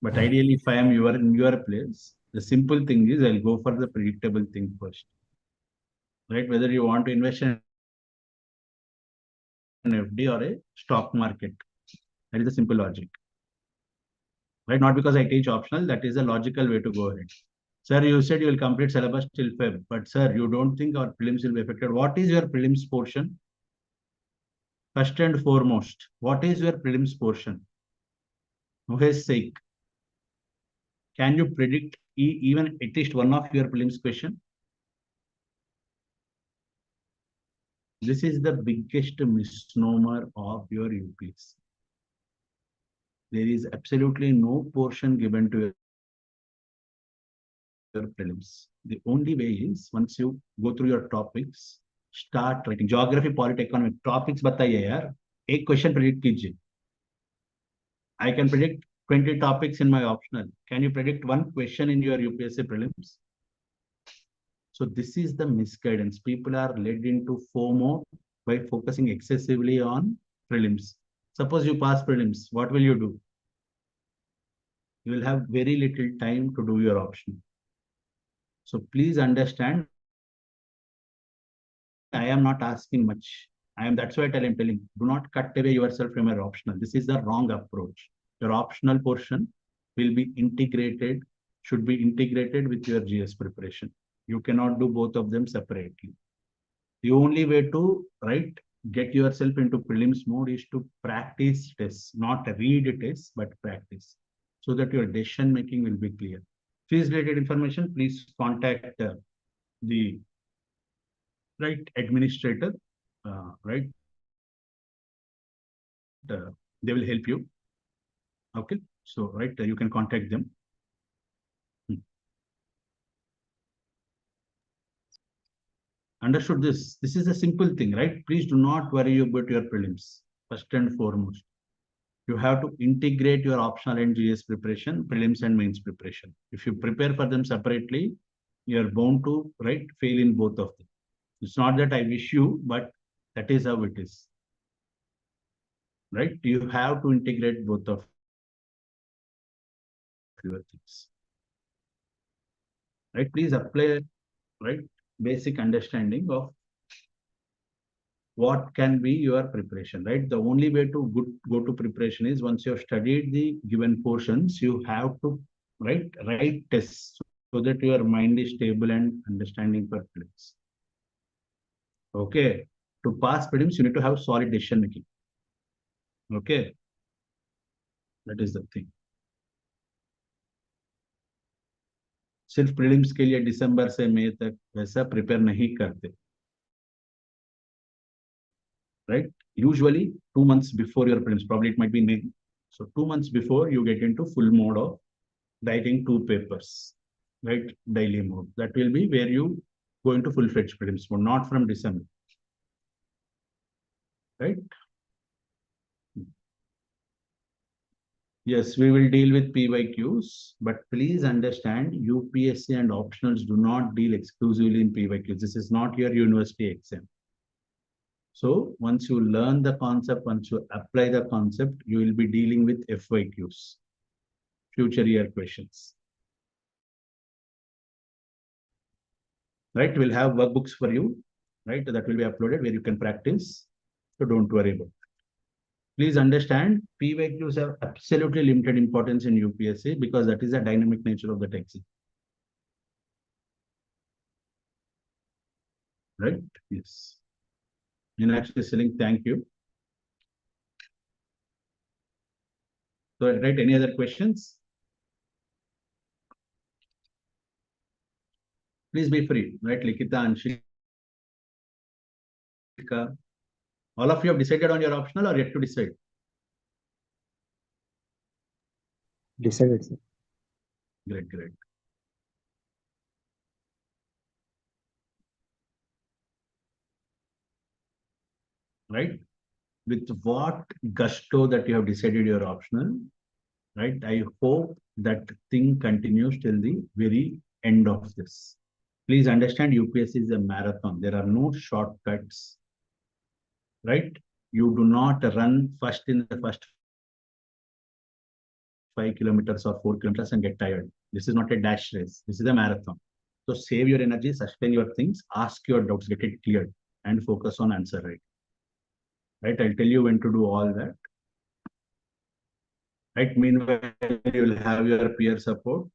But ideally, if I am in your place, the simple thing is I'll go for the predictable thing first. Right? Whether you want to invest in an FD or a stock market. That is the simple logic. Right? Not because I teach optional, that is a logical way to go ahead. Sir, you said you will complete syllabus till Feb, but sir, you don't think our prelims will be affected. What is your prelims portion? First and foremost, what is your prelims portion? Mukesh sake, can you predict even at least one of your prelims question? This is the biggest misnomer of your UPSC. There is absolutely no portion given to your prelims. The only way is once you go through your topics, start writing. Geography, politics, economic topics बताइए यार. एक question predict कीजिए. I can predict 20 topics in my optional. Can you predict one question in your UPSC prelims? So this is the misguidance. People are led into FOMO by focusing excessively on prelims. Suppose you pass prelims, what will you do? You will have very little time to do your option. So please understand, I am not asking much. That's why I'm telling, do not cut away yourself from your optional. This is the wrong approach. Your optional portion will be integrated, should be integrated with your GS preparation. You cannot do both of them separately. The only way to get yourself into prelims mode is to practice tests, not read tests, but practice, so that your decision making will be clear. Fees related information, please contact the administrator, they will help you. Okay, so you can contact them. Understood this? This is a simple thing, right? Please do not worry about your prelims. First and foremost, you have to integrate your optional and GS preparation, prelims and mains preparation. If you prepare for them separately, you're bound to fail in both of them. It's not that I wish you, but that is how it is. Right? You have to integrate both of your things. Right? Please apply basic understanding of what can be your preparation, right? The only way to go to preparation is once you have studied the given portions, you have to write tests so that your mind is stable and understanding for prelims. Okay, to pass prelims, you need to have solid decision making. Okay, that is the thing. सिर्फ prelims के लिए दिसंबर से मई तक वैसा prepare नहीं करते, right? Usually 2 months before your prelims, probably it might be May. So 2 months before you get into full mode of writing 2 papers, right? Daily mode. That will be where you go into full-fledged prelims mode, not from December, right? Yes, we will deal with PYQs, but please understand UPSC and optionals do not deal exclusively in PYQs. This is not your university exam. So once you learn the concept, once you apply the concept, you will be dealing with FYQs, future year questions. Right? We'll have workbooks for you, right? That will be uploaded where you can practice. So don't worry about it. Please understand, PYQs have absolutely limited importance in UPSC because that is the dynamic nature of the text. Right? Yes. Actually selling, thank you. So, right, any other questions? Please be free, right? Likita, Anshika. All of you have decided on your optional or yet to decide? Decided, sir. Great, great. Right? With what gusto that you have decided your optional, right? I hope that thing continues till the very end of this. Please understand UPSC is a marathon. There are no shortcuts, right? you do not run first in the first 5 kilometers or 4 kilometers and get tired. This is not a dash race. This is a marathon. So save your energy, sustain your things, ask your doubts, get it cleared, and focus on answer right. Right? I'll tell you when to do all that. Right? Meanwhile, you will have your peer support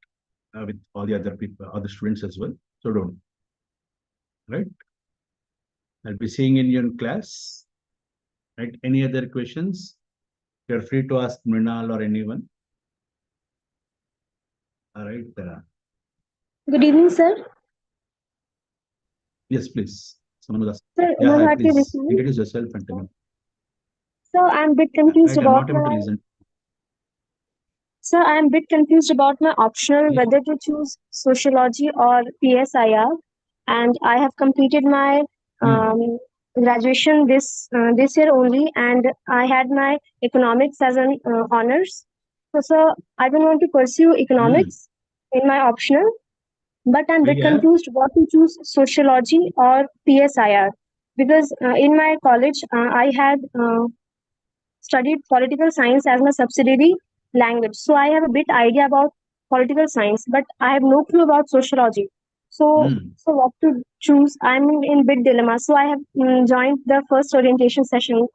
with all the other people, other students as well. So don't. Right? I'll be seeing in your class. Right? Any other questions? You're free to ask Mrinal or anyone. All right. Good evening, sir. Yes, please. Someone will ask. Sir, Yeah, hi, Bharati please Vishnu. introduce yourself and tell me. So I'm a bit confused Right, I'm about not able to my listen. Sir, I'm a bit confused about my optional Yeah. whether to choose sociology or PSIR, and I have completed my graduation this year only, and I had my economics as an honors. So, sir, I don't want to pursue economics in my optional, but I'm a bit Yeah. confused what to choose sociology or PSIR because in my college I had studied political science as my subsidiary language. So I have a bit idea about political science, but I have no clue about sociology. So what to choose? I'm in bit dilemma. So I have joined the first orientation session.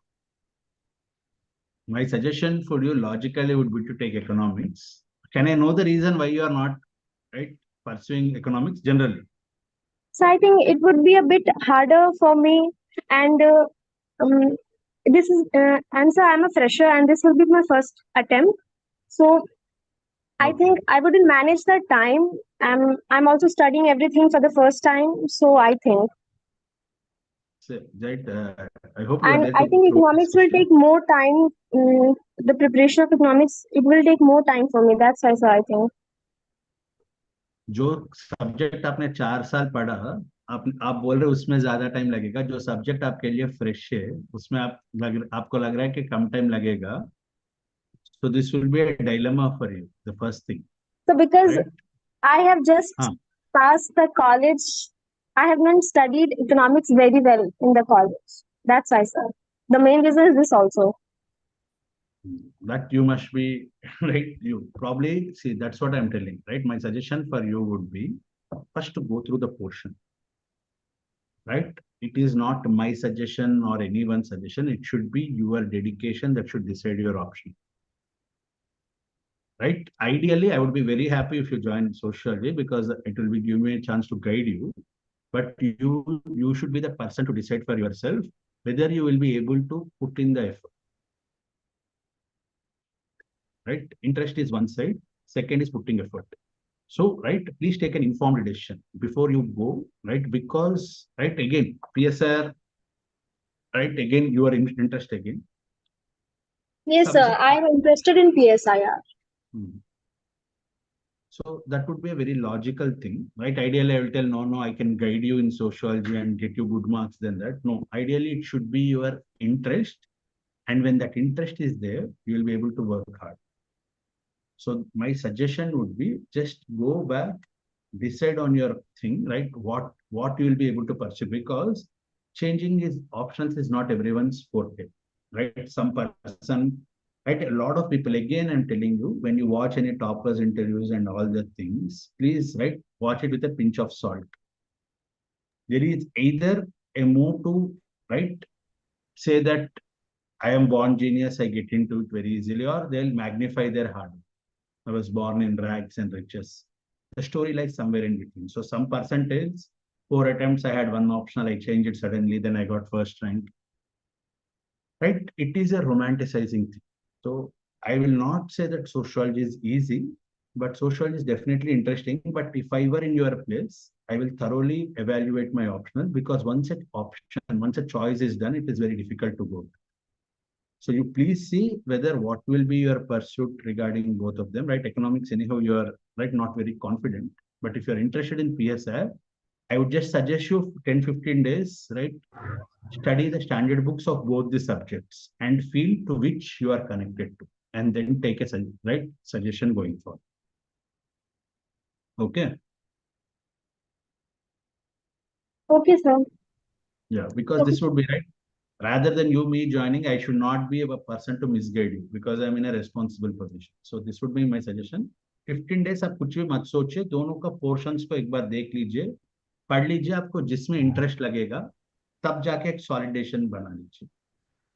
My suggestion for you logically would be to take economics. Can I know the reason why you are not pursuing economics generally? So I think it would be a bit harder for me, and this is and so I'm a fresher, and this will be my first attempt. So I think I wouldn't manage the time. I'm also studying everything for the first time, so I think. So, right, I hope you are And there I to think through this economics will question. take more time. The preparation of economics, it will take more time for me. That's why, so I think. जो subject आपने 4 साल पढ़ा, आप बोल रहे हो उसमें ज्यादा टाइम लगेगा. जो सब्जेक्ट आपके लिए फ्रेश है उसमें आपको लग रहा है कि कम टाइम लगेगा. So this will be a dilemma for you, the first thing. So because Right? I have just passed the college, I have not studied economics very well in the college. That's why, sir. The main reason is this also. That you must be right. You probably see that's what I'm telling. Right. My suggestion for you would be first to go through the portion. Right. It is not my suggestion or anyone's suggestion. It should be your dedication that should decide your option. Right. Ideally, I would be very happy if you join sociology because it will be give me a chance to guide you. But you should be the person to decide for yourself whether you will be able to put in the effort. Right. Interest is one side. Second is putting effort. So, right, please take an informed decision before you go, right? Because, right, again, PSR, right, again, you are interested again. Yes, sir. I am interested in PSIR. So that would be a very logical thing, right? Ideally, I will tell, no, I can guide you in sociology and get you good marks than that. No, ideally, it should be your interest. And when that interest is there, you will be able to work hard. So my suggestion would be just go back, decide on your thing, right? What you will be able to pursue, because changing is options is not everyone's forte, right? Some person, right? A lot of people, again, I'm telling you, when you watch any toppers interviews and all the things, please, right, watch it with a pinch of salt. There is either a move to, right, say that I am born genius, I get into it very easily, or they'll magnify their hard work. I was born in rags and riches. The story lies somewhere in between. So some percentage, 4 attempts, I had one optional, I changed it suddenly, then I got first rank. Right? It is a romanticizing thing. So I will not say that sociology is easy, but sociology is definitely interesting. But if I were in your place, I will thoroughly evaluate my optional because once a choice is done, it is very difficult to go. So you please see whether what will be your pursuit regarding both of them, right? Economics, anyhow, you are right, not very confident. But if you're interested in PSI, I would just suggest you 10, 15 days, right? Study the standard books of both the subjects and feel to which you are connected to, and then take a right suggestion going forward. Okay. Okay, sir. Yeah, because this would be right. rather than me joining, I should not be a person to misguide you because I'm in a responsible position. So this would be my suggestion. 15 days आप कुछ भी मत सोचिए, दोनों का portions को एक बार देख लीजिए, पढ़ लीजिए, आपको जिसमें इंटरेस्ट लगेगा तब जाके एक सॉलिडेशन बना लीजिए.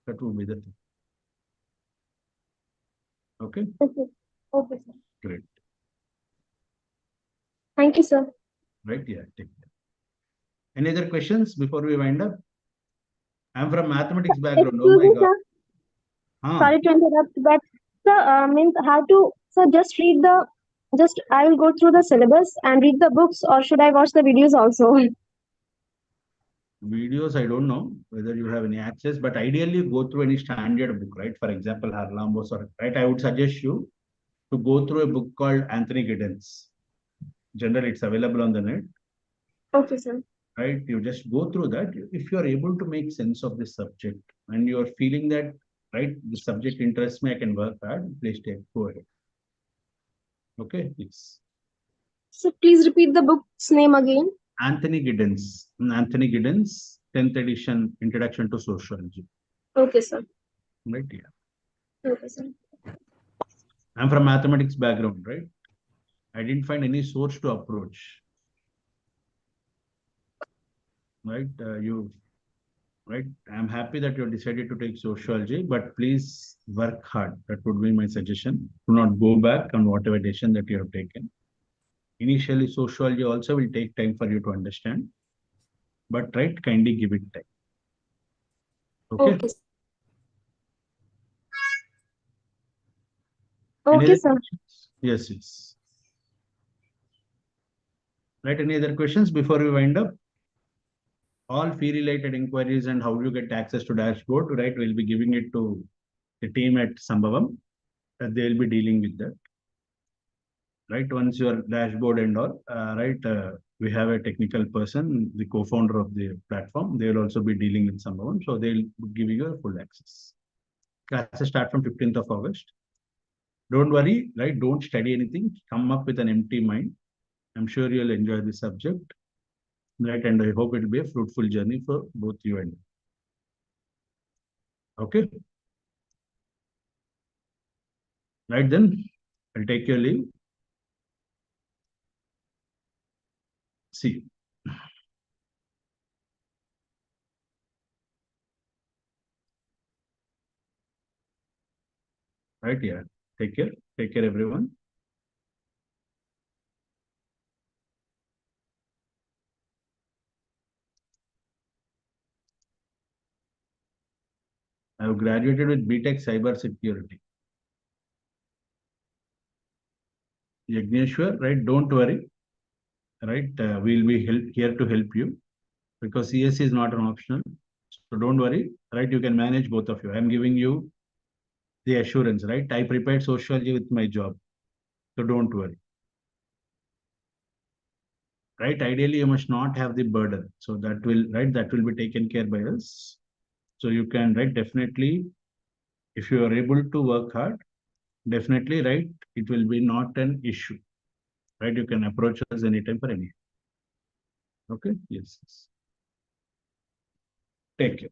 That would be the thing. Okay. Okay, sir. Great. Thank you, sir. Right. Yeah. Take care. Any other questions before we wind up? I'm from mathematics background. Oh Excuse my me, God. sir. Sorry to interrupt, but sir, means how to, sir, just I will go through the syllabus and read the books, or should I watch the videos also? Videos, I don't know whether you have any access, but ideally go through any standard book, right? For example, Harlambos, or right. I would suggest you to go through a book called Anthony Giddens. Generally, it's available on the net. Okay, sir. Right? You just go through that. If you are able to make sense of this subject and you are feeling that, right, the subject interests me, I can work hard, please go ahead. Okay, yes. So please repeat the book's name again. Anthony Giddens. Anthony Giddens, 10th edition, Introduction to Sociology. Okay, sir. Right, yeah. Okay, sir. I'm from mathematics background, right? I didn't find any source to approach. Right, right. I'm happy that you decided to take sociology, but please work hard. That would be my suggestion. Do not go back on whatever decision that you have taken. Initially, sociology also will take time for you to understand, but right, kindly give it time. Okay. Okay. Okay, sir. Questions? Yes, yes. Right. Any other questions before we wind up? All fee-related inquiries and how you get access to dashboard, right? We'll be giving it to the team at Sambhavam, and they'll be dealing with that. Right, once your dashboard and all, right, we have a technical person, the co-founder of the platform. They will also be dealing with Sambhavam, so they'll give you a full access. Classes start from 15th of August. Don't worry, right? Don't study anything. Come up with an empty mind. I'm sure you'll enjoy the subject, right? And I hope it will be a fruitful journey for both you and me. Okay. Right then, I'll take your leave. See you. Right, yeah. Take care. Take care, everyone. I have graduated with BTech Cyber Security. Yagneshwar, right? Don't worry, right? We'll be here to help you because CS is not an optional. So don't worry, right? You can manage both of you. I'm giving you the assurance, right? I prepared sociology with my job. So don't worry. Right? Ideally, you must not have the burden. So that will, right? That will be taken care by us. So you can, right? Definitely, if you are able to work hard, definitely, right? It will be not an issue, right? You can approach us anytime for any. Okay. Yes. Take care.